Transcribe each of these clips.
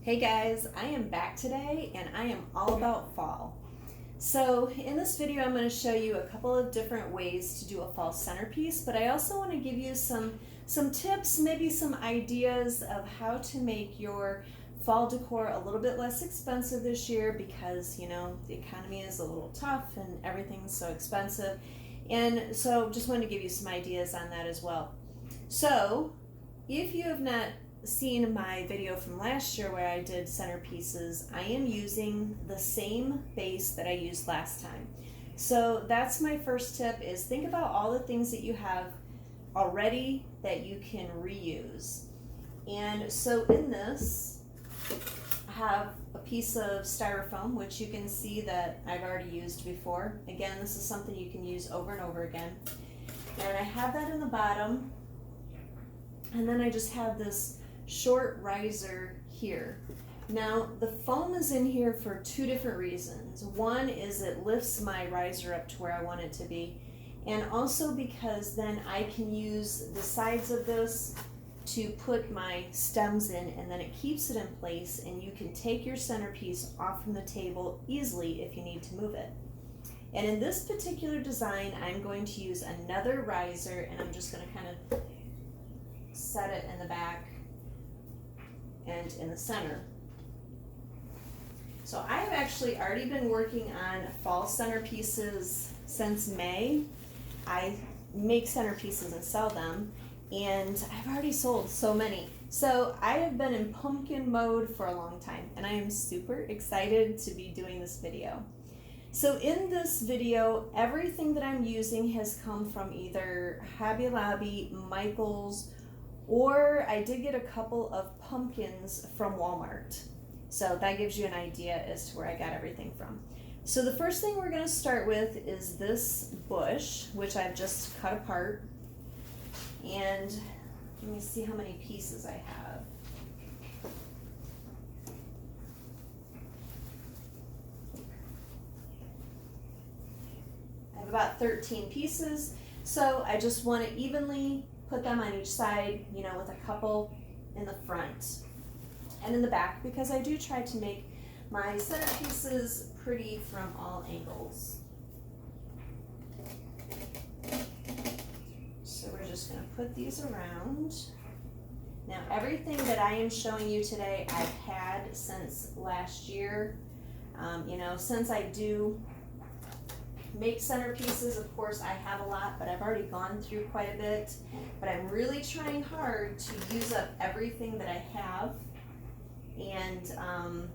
Hey guys, I am back today and I am all about fall. So in this video I'm going to show you a couple of different ways to do a fall centerpiece, but I also want to give you some tips, maybe some ideas of how to make your fall decor a little bit less expensive this year because, you know, the economy is a little tough and everything's so expensive. And so just wanted to give you some ideas on that as well. So if you have not seen my video from last year where I did centerpieces, I am using the same base that I used last time. So that's my first tip, is think about all the things that you have already that you can reuse. And so in this, I have a piece of styrofoam, which you can see that I've already used before. Again, this is something you can use over and over again. And I have that in the bottom. And then I just have this short riser here. Now the foam is in here for two different reasons. One is it lifts my riser up to where I want it to be, and also because then I can use the sides of this to put my stems in, and then it keeps it in place and you can take your centerpiece off from the table easily if you need to move it. And in this particular design I'm going to use another riser, and I'm just going to kind of set it in the back and in the center. So I have actually already been working on fall centerpieces since May. I make centerpieces and sell them, and I've already sold so many. So I have been in pumpkin mode for a long time, and I am super excited to be doing this video. So in this video, everything that I'm using has come from either Hobby Lobby, Michael's, or I did get a couple of pumpkins from Walmart. So that gives you an idea as to where I got everything from. So the first thing we're going to start with is this bush, which I've just cut apart. And let me see how many pieces I have. I have about 13 pieces. So I just want to evenly put them on each side, you know, with a couple in the front and in the back, because I do try to make my centerpieces pretty from all angles. So we're just going to put these around. Now everything that I am showing you today I've had since last year. You know, since I do make centerpieces, of course I have a lot, but I've already gone through quite a bit. But I'm really trying hard to use up everything that I have, and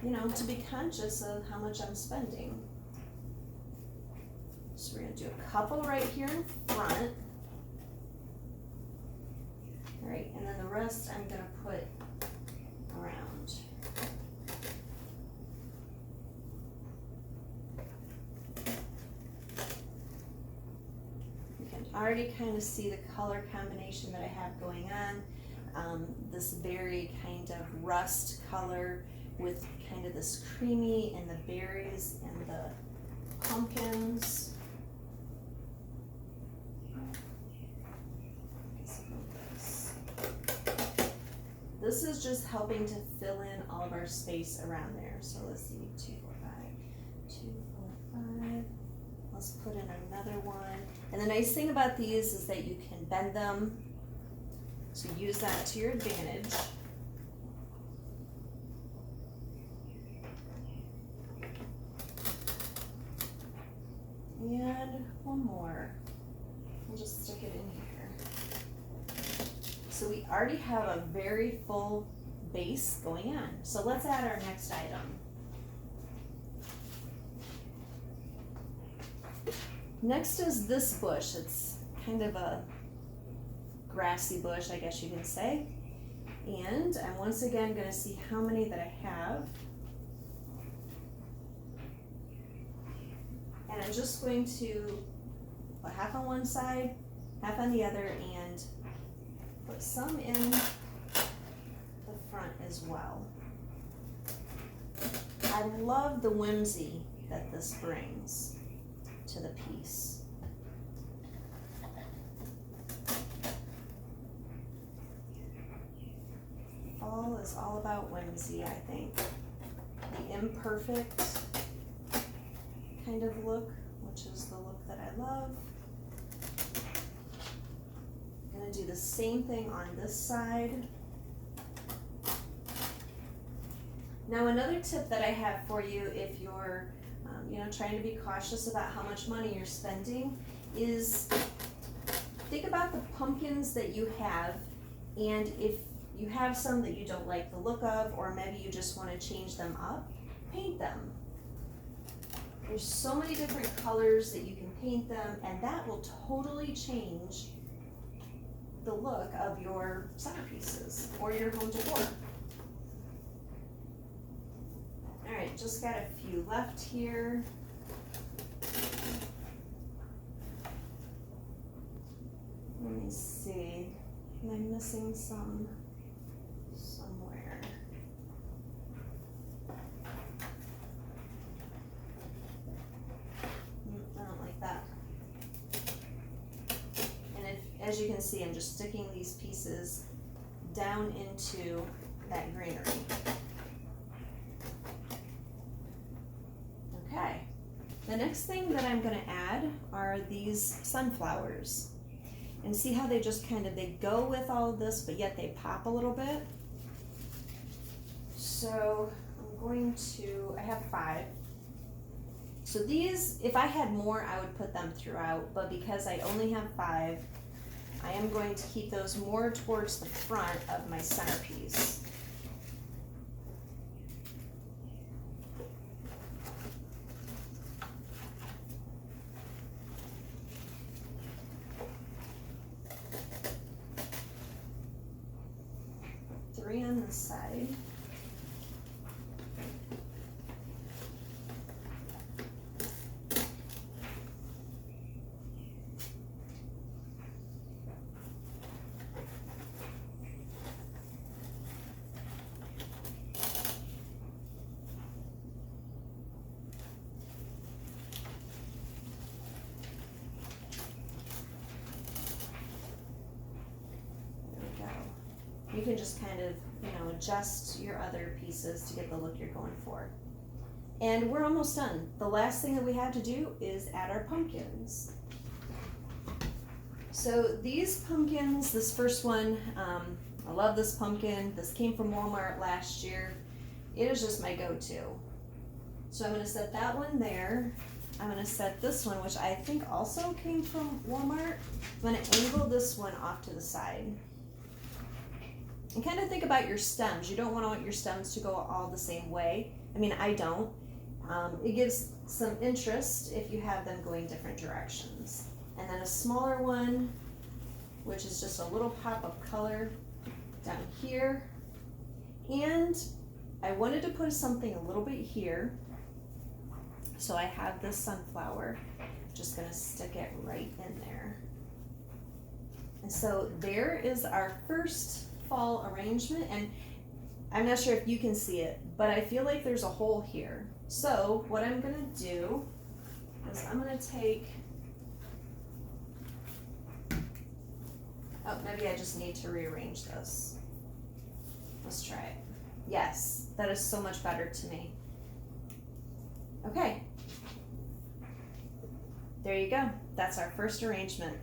you know, to be conscious of how much I'm spending. So we're going to do a couple right here in front. All right, and then the rest I'm going to put around. Already kind of see the color combination that I have going on. This very kind of rust color with kind of this creamy and the berries and the pumpkins. This is just helping to fill in all of our space around there. So let's see, 2, 4, 5, 2, 4, 5. Let's put in another one. And the nice thing about these is that you can bend them, so use that to your advantage. And one more. We'll just stick it in here. So we already have a very full base going on. So let's add our next item. Next is this bush. It's kind of a grassy bush, I guess you can say. And I'm once again going to see how many that I have. And I'm just going to put half on one side, half on the other, and put some in the front as well. I love the whimsy that this brings to the piece. fall is all about whimsy, I think. The imperfect kind of look, which is the look that I love. I'm gonna do the same thing on this side. Now another tip that I have for you if you're trying to be cautious about how much money you're spending is think about the pumpkins that you have, and if you have some that you don't like the look of, or maybe you just want to change them up, paint them. There's so many different colors that you can paint them, and that will totally change the look of your centerpieces or your home decor. All right, just got a few left here. Let me see, am I missing some somewhere? I don't like that. And as you can see, I'm just sticking these pieces down into that greenery. Okay, the next thing that I'm gonna add are these sunflowers. And see how they just they go with all of this, but yet they pop a little bit. So I have 5. So these, if I had more, I would put them throughout, but because I only have 5, I am going to keep those more towards the front of my centerpiece. On this side. You can just adjust your other pieces to get the look you're going for. And we're almost done. The last thing that we have to do is add our pumpkins. So these pumpkins, this first one, I love this pumpkin. This came from Walmart last year. It is just my go-to. So I'm going to set that one there. I'm going to set this one, which I think also came from Walmart. I'm going to angle this one off to the side. And kind of think about your stems. You don't want your stems to go all the same way. I mean, I don't. It gives some interest if you have them going different directions. And then a smaller one, which is just a little pop of color down here. And I wanted to put something a little bit here. So I have this sunflower. Just gonna stick it right in there. And so there is our first fall arrangement, and I'm not sure if you can see it, but I feel like there's a hole here. So what I'm gonna do is I'm gonna take, maybe I just need to rearrange this. Let's try it. Yes, that is so much better to me. Okay, there you go. That's our first arrangement.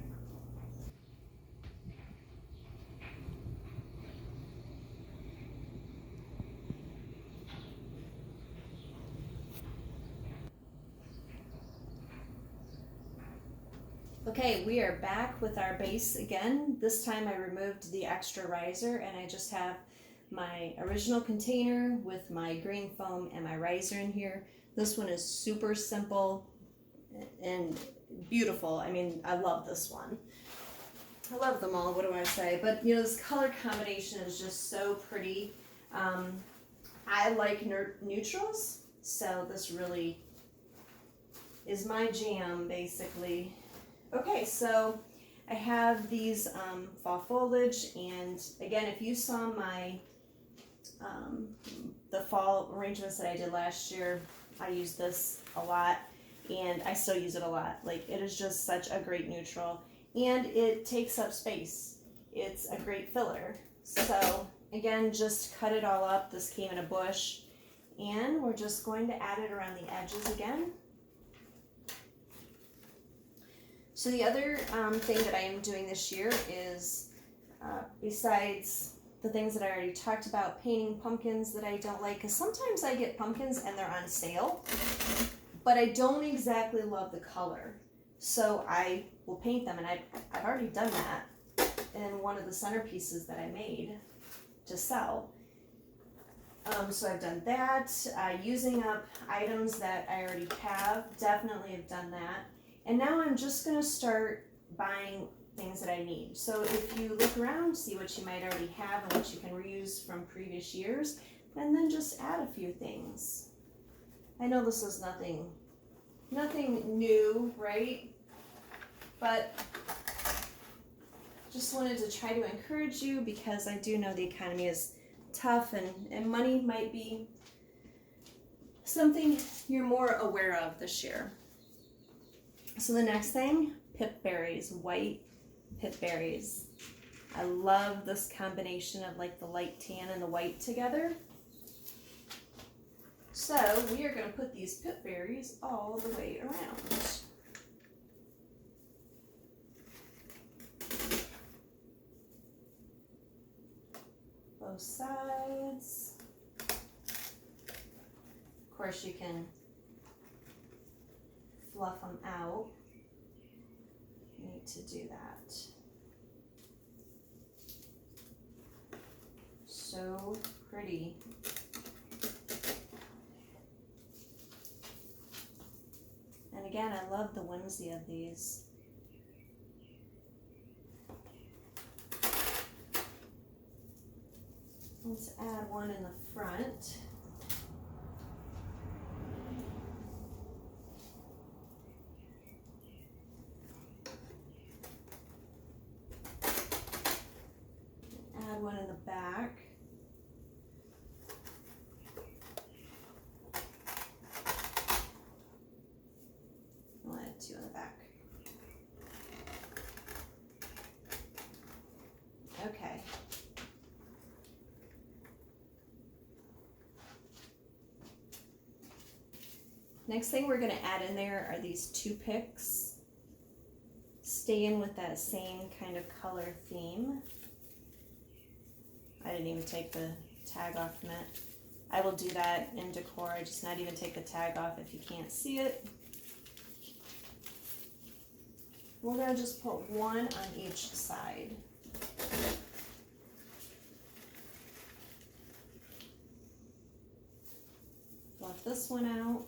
Okay, we are back with our base again. This time I removed the extra riser and I just have my original container with my green foam and my riser in here. This one is super simple and beautiful. I mean, I love this one. I love them all, what do I say? But this color combination is just so pretty. I like neutrals, so this really is my jam, basically. Okay, so I have these fall foliage, and again, if you saw my the fall arrangements that I did last year, I used this a lot, and I still use it a lot. Like, it is just such a great neutral, and it takes up space. It's a great filler. So Again, just cut it all up. This came in a bush. And we're just going to add it around the edges again. So the other thing that I am doing this year is, besides the things that I already talked about, painting pumpkins that I don't like, because sometimes I get pumpkins and they're on sale, but I don't exactly love the color. So I will paint them, and I've already done that in one of the centerpieces that I made to sell. So I've done that, using up items that I already have, definitely have done that. And now I'm just gonna start buying things that I need. So if you look around, see what you might already have and what you can reuse from previous years, and then just add a few things. I know this is nothing new, right? But just wanted to try to encourage you, because I do know the economy is tough, and money might be something you're more aware of this year. So the next thing, pip berries, white pip berries. I love this combination of like the light tan and the white together. So we are going to put these pip berries all the way around. Both sides. Of course, you can fluff them out. You need to do that. So pretty. And again, I love the whimsy of these. Let's add one in the front. Add one in the back. I'll add two in the back. Okay. Next thing we're going to add in there are these toothpicks. Stay in with that same kind of color theme. I didn't even take the tag off from it. I will do that in decor. I just not even take the tag off if you can't see it. We're going to just put one on each side. Fluff this one out.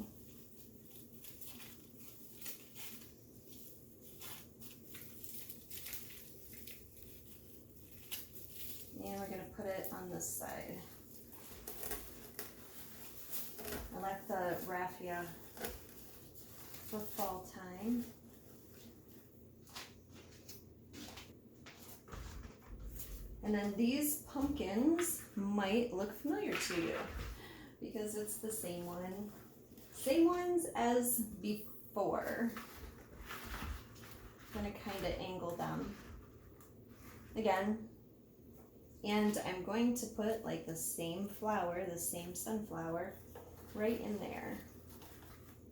And we're going to put it on this side. I like the raffia for fall time. And then these pumpkins might look familiar to you because it's the same same ones as before. I'm going to kind of angle them again. And I'm going to put like the same flower, the same sunflower, right in there.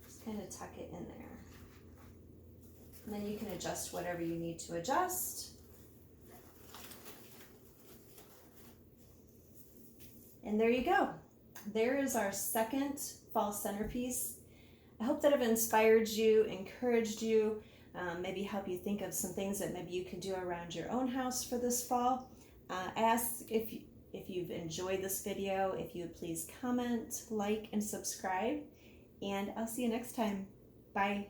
Just kind of tuck it in there. And then you can adjust whatever you need to adjust. And there you go. There is our second fall centerpiece. I hope that I've inspired you, encouraged you, maybe help you think of some things that maybe you can do around your own house for this fall. Ask if you've enjoyed this video, if you would please comment, like, and subscribe. And I'll see you next time. Bye.